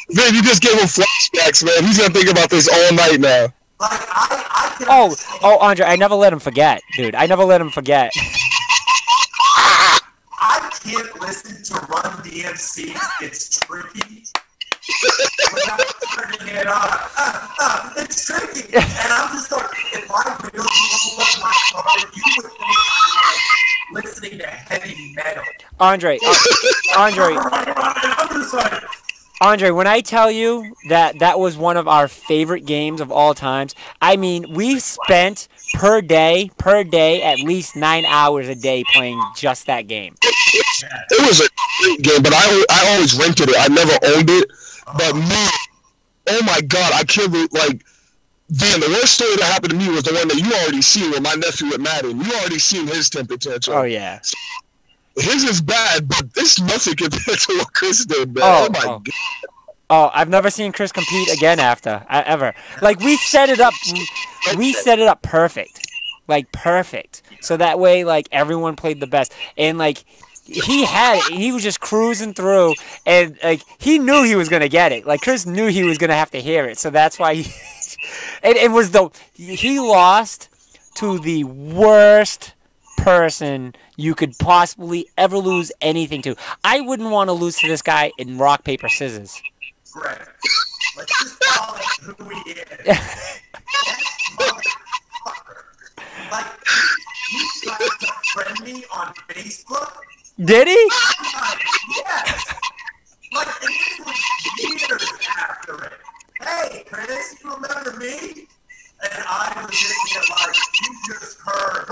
man, you just gave him flashbacks, man. He's gonna think about this all night now. like I can Oh, Andre, I never let him forget, dude. I never let him forget. I can't listen to Run DMC. It's tricky. Without turning it on. It's tricky. And I'm just like, if I really love my car, you would think I'm like listening to heavy metal. Andre, I'm just like, Andre, when I tell you that was one of our favorite games of all times, I mean, we spent per day, at least 9 hours a day playing just that game. It was a great game, but I always rented it. I never owned it. But man, oh my God, I can't believe, like, Dan, the worst story that happened to me was the one that you already seen with my nephew at Madden. You already seen his temper tantrum. Oh, yeah. His is bad, but this nothing compared to what Chris did, man. Oh my God. Oh, I've never seen Chris compete again ever. Like, we set it up perfect. Like, perfect. So that way, like, everyone played the best. And, like, he was just cruising through, and, like, he knew he was going to get it. Like, Chris knew he was going to have to hear it. So that's why he lost to the worst person you could possibly ever lose anything to. I wouldn't want to lose to this guy in rock, paper, scissors. Greg, let's just call it who he is. That motherfucker. Like, he tried to friend me on Facebook. Did he? Yes. Like, and this was years after it. Hey, Chris, you remember me? And I was sitting there like, you just heard.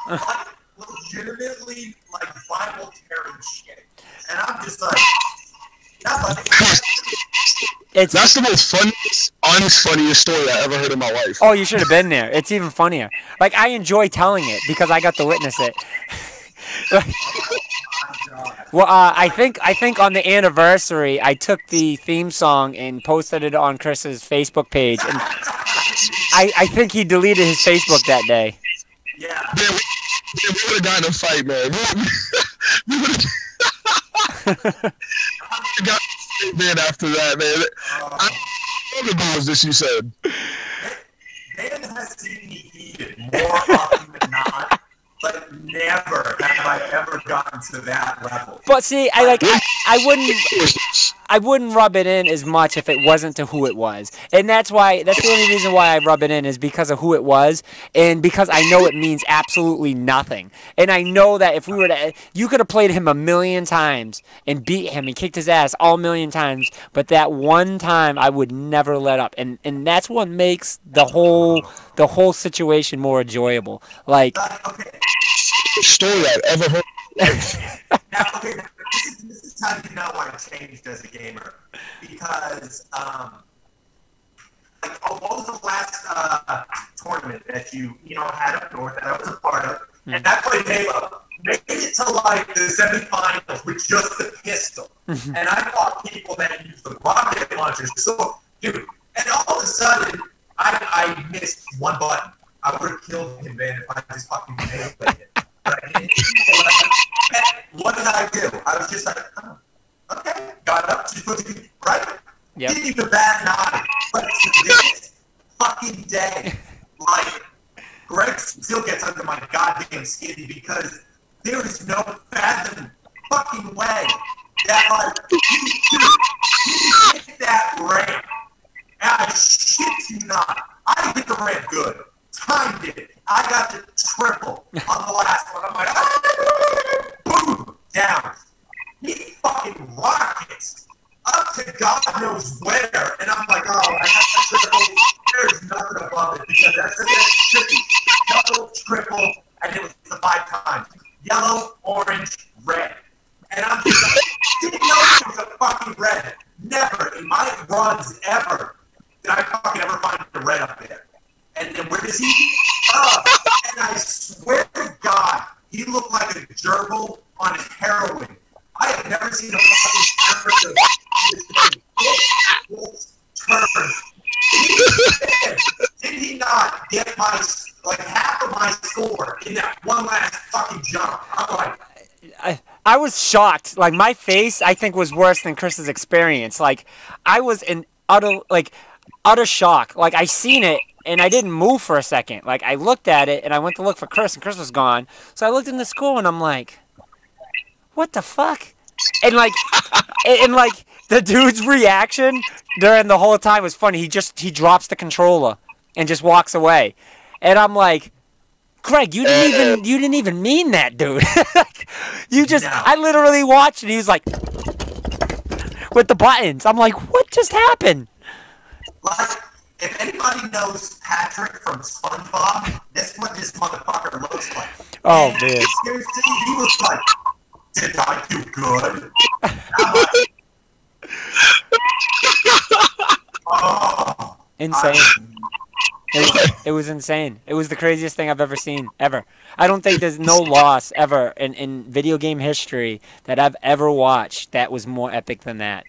Like, legitimately, like, Bible tearing shit. And I'm just like, that's the most funniest, honest, funniest story I ever heard in my life. Oh, you should have been there. It's even funnier. Like, I enjoy telling it because I got to witness it. Well, I think on the anniversary, I took the theme song and posted it on Chris's Facebook page, and I think he deleted his Facebook that day. Yeah. Man, we would have gotten in a fight, man. We would have got man after that, man. I don't know what was this you said. Dan has seen me heated more often than not, but never have I ever gotten to that level. But see, I wouldn't rub it in as much if it wasn't to who it was. And that's the only reason why I rub it in is because of who it was and because I know it means absolutely nothing. And I know that if we were to, you could have played him 1,000,000 times and beat him and kicked his ass all 1,000,000 times, but that one time I would never let up. And that's what makes the whole situation more enjoyable. Like, Okay. Story I've ever heard. Now, okay, this is how you know I changed as a gamer. Because, like, what was the last tournament that you had up north that I was a part of? And I played Halo. Made it to, like, the semifinals with just the pistol. And I fought people that used the rocket launchers. So, dude, and all of a sudden, I missed one button. I would have killed him, man, if I just fucking played it. But I didn't. What did I do? I was just like, oh, okay, got up, just put it right. Yep. Didn't even bat an eye. But to this fucking day, like, Greg still gets under my goddamn skin because there is no fathom fucking way that, like, you hit that ramp. And I shit you not. I hit the ramp good. Timed it. I got the triple on the last one. I'm like, ah, boom, down. He fucking rockets up to God knows where. And I'm like, oh, I got the triple. There's nothing above it because that's a tricky. Double, triple, and it was the 5 times. Yellow, orange, red. And I'm just like, didn't know it was a fucking red. Never in my runs ever did I fucking ever find the red up there. And then where does he? And I swear to God, he looked like a gerbil on heroin. I have never seen a fucking turn. Did he not get my, like, half of my score in that one last fucking jump? I'm like, I was shocked. Like, my face, I think, was worse than Chris's experience. Like, I was in utter shock. Like, I seen it, and I didn't move for a second. Like, I looked at it, and I went to look for Chris, and Chris was gone. So I looked in the score, and I'm like, what the fuck? And, like, the dude's reaction during the whole time was funny. He drops the controller and just walks away. And I'm like, Greg, you didn't even mean that, dude. You just, no. I literally watched it. He was like, with the buttons. I'm like, what just happened? Like, if anybody knows Patrick from SpongeBob, that's what this motherfucker looks like. Oh, and man. Seriously, he was like, did I do good? I'm like, oh, insane. It was insane. It was the craziest thing I've ever seen, ever. I don't think there's no loss ever in video game history that I've ever watched that was more epic than that.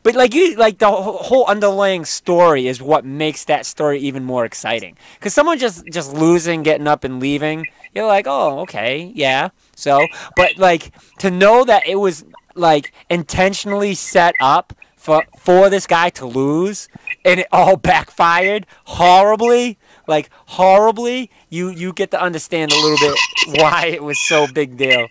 But like the whole underlying story is what makes that story even more exciting. Because someone just losing, getting up, and leaving, you're like, oh, okay, yeah. So, but like to know that it was like intentionally set up for this guy to lose, and it all backfired horribly, you get to understand a little bit why it was so big deal.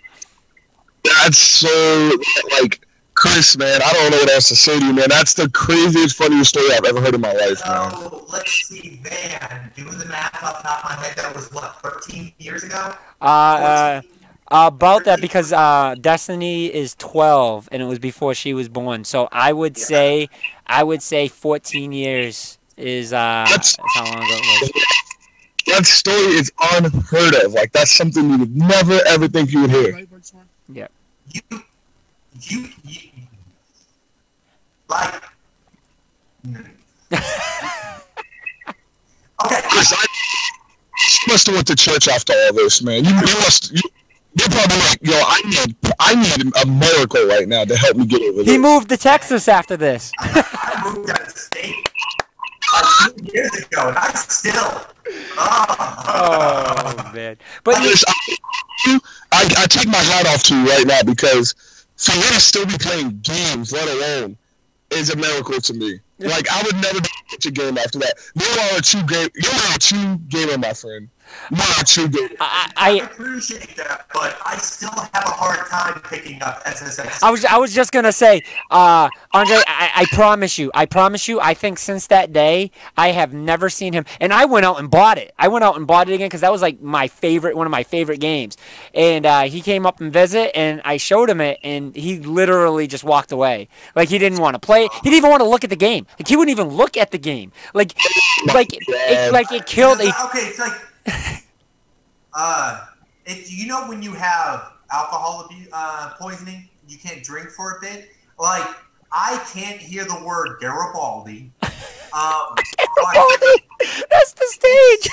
That's so, like, Chris, man, I don't know what else to say to you, man. That's the craziest, funniest story I've ever heard in my life, man. So, let's see, man, doing the math off the top of my head, that was, what, 13 years ago? About that, because Destiny is 12, and it was before she was born. So I would say 14 years is how long ago it was. That story is unheard of. Like, that's something you would never ever think you would hear. Yeah. You like. Okay. Chris, you must have went to church after all this, man. You're probably like, yo, I need a miracle right now to help me get over this. He moved to Texas after this. I moved out of state like 2 years ago, and I still. Oh man! But I take my hat off to you right now, because for you to still be playing games, let alone, is a miracle to me. Like, I would never do such a game after that. You are a true gamer, my friend. I appreciate that, but I still have a hard time picking up SSX. I was just gonna say, Andre, I promise you, I think since that day, I have never seen him. And I went out and bought it. Again because that was like one of my favorite games. And he came up and visit, and I showed him it, and he literally just walked away. Like, he didn't want to play. He didn't even want to look at the game. Like, he wouldn't even look at the game. It killed. Okay, it's like. You know when you have alcohol poisoning, you can't drink for a bit. Like, I can't hear the word Garibaldi. Garibaldi, that's the stage.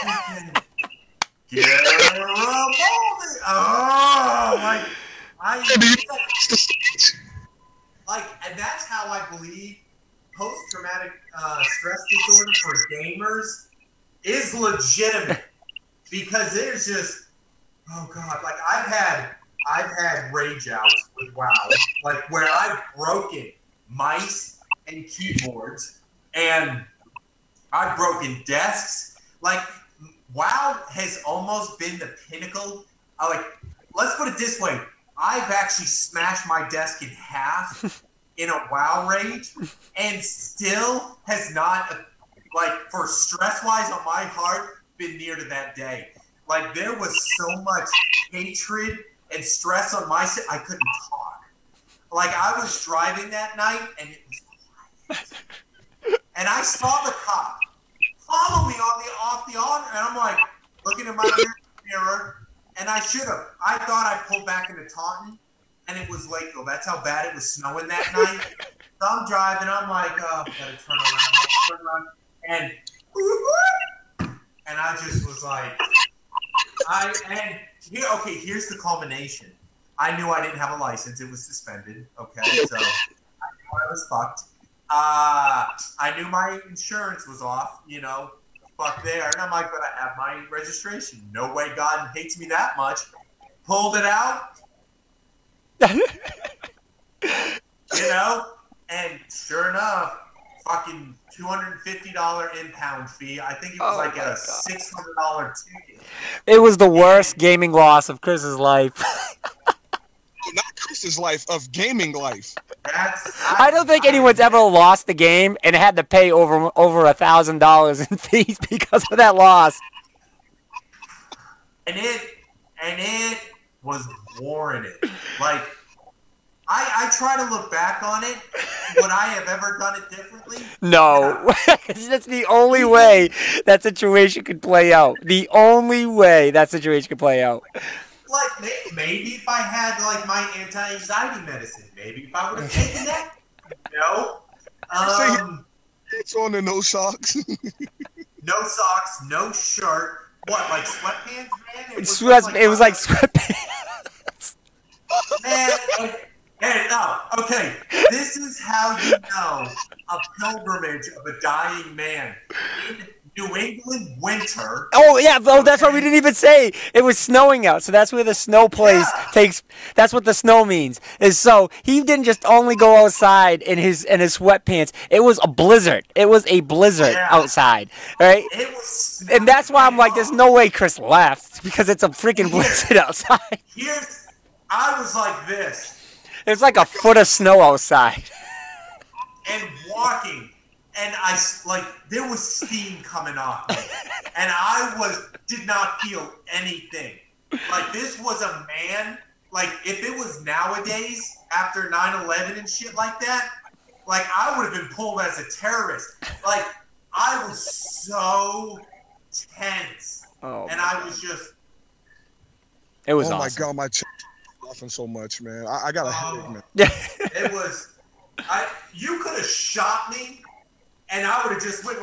Garibaldi. Oh, and that's how I believe post-traumatic stress disorder for gamers is legitimate. Because there's just, oh god, like I've had rage outs with WoW, like where I've broken mice and keyboards, and I've broken desks. Like, WoW has almost been the pinnacle. Let's put it this way. I've actually smashed my desk in half in a WoW raid, and still has not, for stress-wise on my heart, been near to that day. Like, there was so much hatred and stress on my side, I couldn't talk. Like, I was driving that night, and it was quiet. And I saw the cop follow me off the honor, and I'm like, looking in my mirror, and I should have. I thought I pulled back into Taunton, and it was Lakeville. That's how bad it was snowing that night. So I'm driving, I'm like, oh, gotta turn around, and I just was like, here's the culmination. I knew I didn't have a license. It was suspended. Okay, so I knew I was fucked. I knew my insurance was off, fuck there. And I'm like, but I have my registration. No way God hates me that much. Pulled it out. And sure enough, fucking $250 impound fee. I think it was a $600 ticket. It was the worst gaming loss of Chris's life. Not Chris's life, of gaming life. I don't think anyone's ever lost the game and had to pay over $1,000 in fees because of that loss. And it was warranted. Like, I try to look back on it. Would I have ever done it differently? No. That's the only way that situation could play out. The only way that situation could play out. Like, maybe if I had, my anti-anxiety medicine, maybe if I would have taken that, It's on and no socks. No socks, no shirt. What, like sweatpants, man? It was like sweatpants. Man, okay. This is how you know a pilgrimage of a dying man. In New England winter. Oh, yeah. Oh, that's what we didn't even say. It was snowing out. So that's where the snow place takes. That's what the snow means. Is so he didn't just only go outside in his sweatpants. It was a blizzard. It was a blizzard outside. Right? It was. And that's why I'm like, there's no way Chris left because it's a freaking blizzard outside. I was like this. It's like a foot of snow outside. And walking. And there was steam coming off me. And I did not feel anything. Like, this was a man, if it was nowadays, after 9/11 and shit like that, I would have been pulled as a terrorist. I was so tense. Oh, and I was just... It was awesome. My God, my chest is laughing so much, man. I got a headache, man. It was... You could have shot me, and I would have just went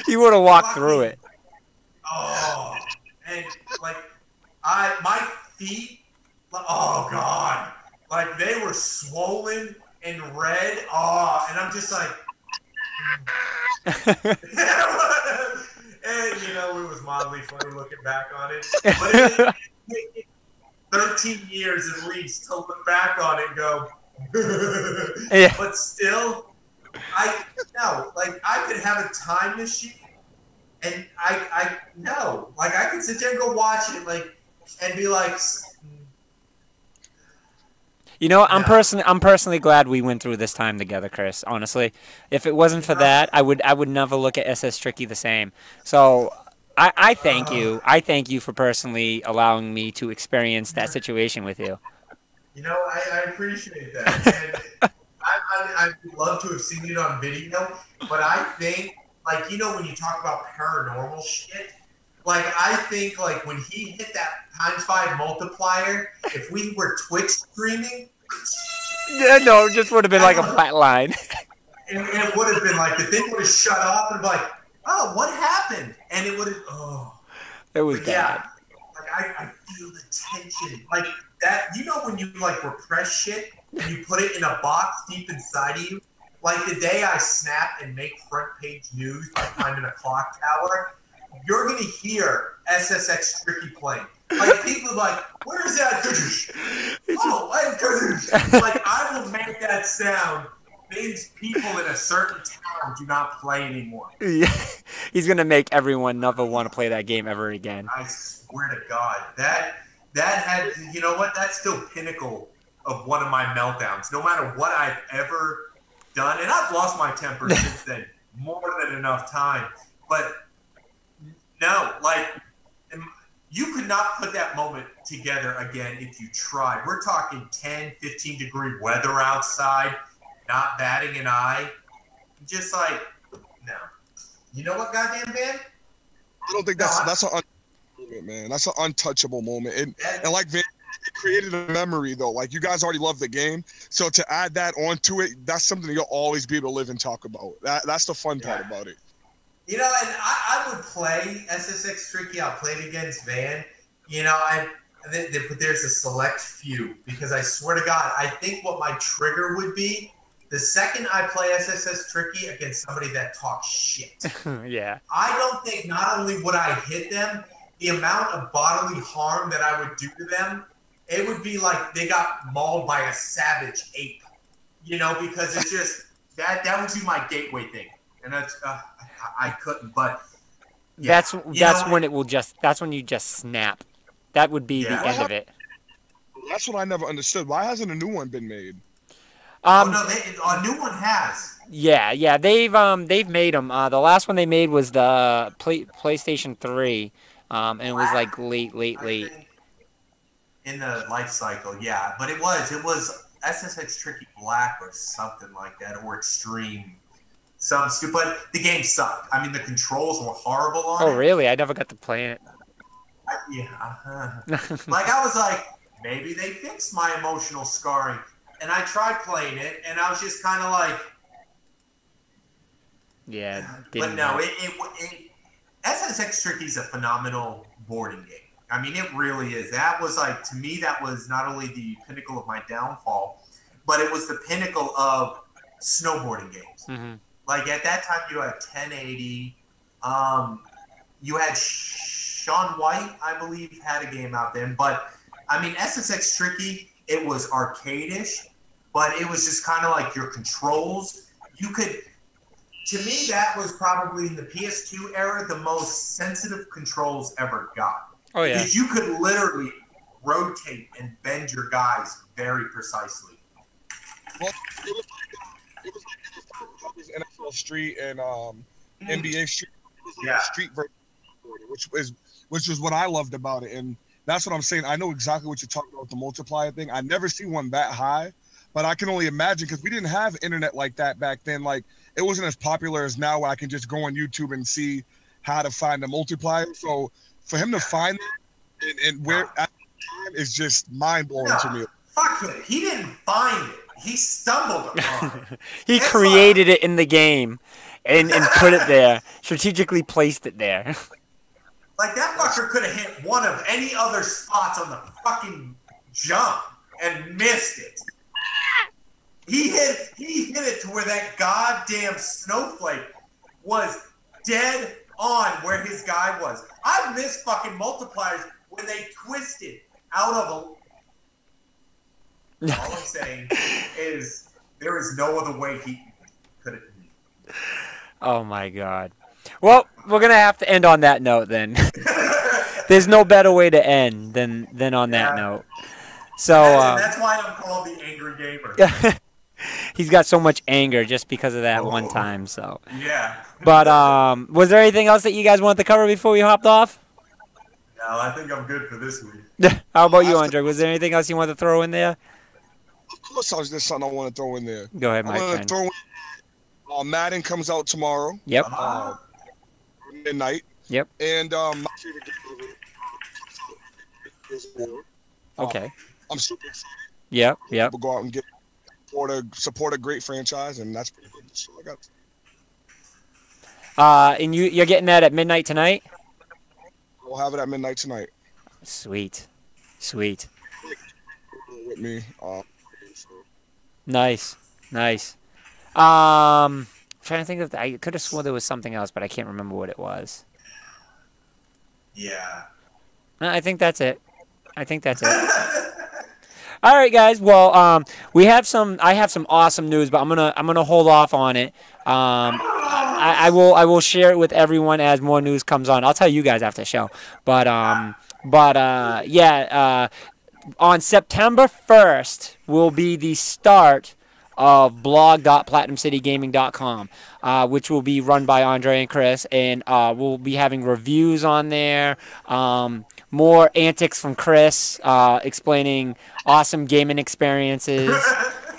you would have walked through it. Oh, and my feet, oh God, they were swollen and red. Oh, and I'm just like, and it was mildly funny looking back on it. But it 13 years at least to look back on it and go, yeah. But still, I could have a time machine, and I could sit there and go watch it, and be like, I'm personally glad we went through this time together, Chris. Honestly, if it wasn't for that, I would never look at SS Tricky the same. So I thank you. I thank you for personally allowing me to experience that situation with you. I appreciate that. And I'd love to have seen it on video, but I think, when you talk about paranormal shit, I think, when he hit that ×5 multiplier, if we were Twitch streaming... Yeah, no, it just would have been like a flat line. It would have been the thing would have shut off and be like, oh, what happened? And it would have, It was bad. Yeah, I feel the tension. That, when you repress shit and you put it in a box deep inside of you, the day I snap and make front page news by climbing a clock tower, you're gonna hear SSX Tricky playing. People are like, where is that? I will that sound means people in a certain town do not play anymore. Yeah. He's gonna make everyone never want to play that game ever again. I swear to God, that had, you know what? That's still pinnacle of one of my meltdowns. No matter what I've ever done, and I've lost my temper since then more than enough time. But no, like, you could not put that moment together again if you tried. We're talking 10, 15-degree weather outside, not batting an eye. Just like, no. You know what, goddamn man? I don't think that's an moment, man. That's an untouchable moment. And like Van, it created a memory though. Like you guys already love the game, so to add that onto it, that's something you'll always be able to live and talk about. That's the fun part about it. You know, and I would play SSX Tricky. I played against Van. You know, but there's a select few because I swear to God, I think what my trigger would be the second I play SSX Tricky against somebody that talks shit. Yeah. I don't think not only would I hit them, the amount of bodily harm that I would do to them, it would be like they got mauled by a savage ape. You know, because it's just that would be my gateway thing, and that's I couldn't. But yeah. That's when it will just. That's when you just snap. That would be the end of it. That's what I never understood. Why hasn't a new one been made? No, a new one has. Yeah, they've made them. The last one they made was the PlayStation 3, and it was like late. In the life cycle, yeah, but it was SSX Tricky Black or something like that, or Extreme, some stupid. But the game sucked. I mean, the controls were horrible on it. Oh, really? I never got to play it. Like I was like, maybe they fixed my emotional scarring. And I tried playing it, and I was just kind of like, yeah. But no, SSX Tricky is a phenomenal boarding game. I mean, it really is. That was like, to me, that was not only the pinnacle of my downfall, but it was the pinnacle of snowboarding games. Mm-hmm. Like at that time, you had 1080. You had Sean White, I believe, had a game out then. But I mean, SSX Tricky, it was arcade-ish, but it was just kind of like your controls. You could, to me, that was probably in the PS2 era the most sensitive controls ever got. Oh yeah, because you could literally rotate and bend your guys very precisely. Well, it was like NFL Street and NBA Street. It was like a street version, which is what I loved about it, and that's what I'm saying. I know exactly what you're talking about with the multiplier thing. I never see one that high, but I can only imagine because we didn't have internet like that back then. Like it wasn't as popular as now where I can just go on YouTube and see how to find a multiplier. So for him to find that and where at the time is just mind blowing to me. Fuck it. He didn't find it. He stumbled upon it. He created it in the game and put it there, strategically placed it there. Like, that fucker could have hit one of any other spots on the fucking jump and missed it. He hit it to where that goddamn snowflake was dead on where his guy was. I've missed fucking multipliers when they twisted out of a... All I'm saying is there is no other way he could have... Oh, my God. Well, we're going to have to end on that note then. There's no better way to end than on that note. So that's why I'm called the Angry Gamer. He's got so much anger just because of that one time. So yeah. But was there anything else that you guys wanted to cover before we hopped off? No, I think I'm good for this week. How about you, Andre? Was there anything else you wanted to throw in there? Of course, there's something I want to throw in there. Go ahead, my friend. Throw in, Madden comes out tomorrow. Yep. Midnight. Yep. And my favorite game is War. Okay. I'm super excited. Yep. We'll go out and support a great franchise, and that's pretty good. That's all I got. And you're getting that at midnight tonight? We'll have it at midnight tonight. Sweet. With me. Nice. I'm trying to think of. I could have sworn there was something else, but I can't remember what it was. Yeah. I think that's it. All right, guys. Well, I have some awesome news, but I'm gonna hold off on it. I will share it with everyone as more news comes on. I'll tell you guys after the show. Yeah. On September 1st will be the start of blog.platinumcitygaming.com, which will be run by Andre and Chris, and we'll be having reviews on there, more antics from Chris, explaining awesome gaming experiences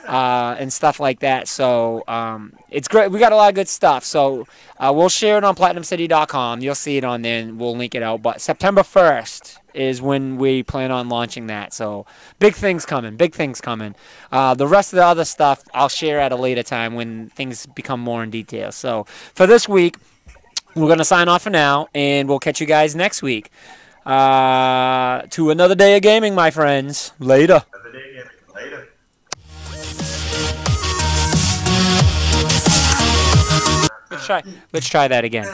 and stuff like that. So it's great. We got a lot of good stuff. So we'll share it on platinumcity.com. You'll see it on there, and we'll link it out. But September 1st is when we plan on launching that. So big things coming. Big things coming. The rest of the other stuff I'll share at a later time when things become more in detail. So for this week, we're going to sign off for now, and we'll catch you guys next week. To another day of gaming, my friends. Later. Another day of gaming. Later. Let's try that again.